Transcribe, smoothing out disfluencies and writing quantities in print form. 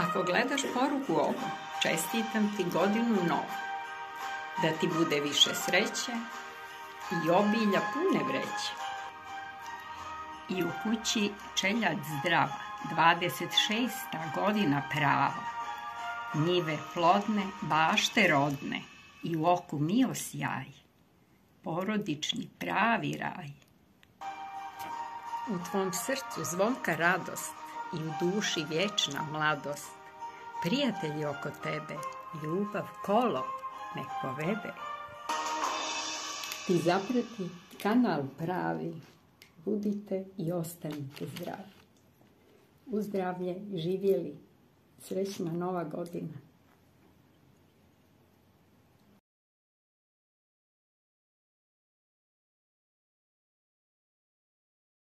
Ako gledaš poruku ovu, čestitam ti godinu novu, da ti bude više sreće i obilja pune vreće. I u kući čeljad zdrava, 26. godina prava, njive plodne, bašte rodne i u oku mio sjaj, porodični pravi raj. U tvom srcu zvonka radost i u duši vječna mladost, prijatelji oko tebe, ljubav kolo nek povede. Ti zaprati kanal pravi, budite i ostanite zdravi. U zdravlje živjeli, srećna nova godina.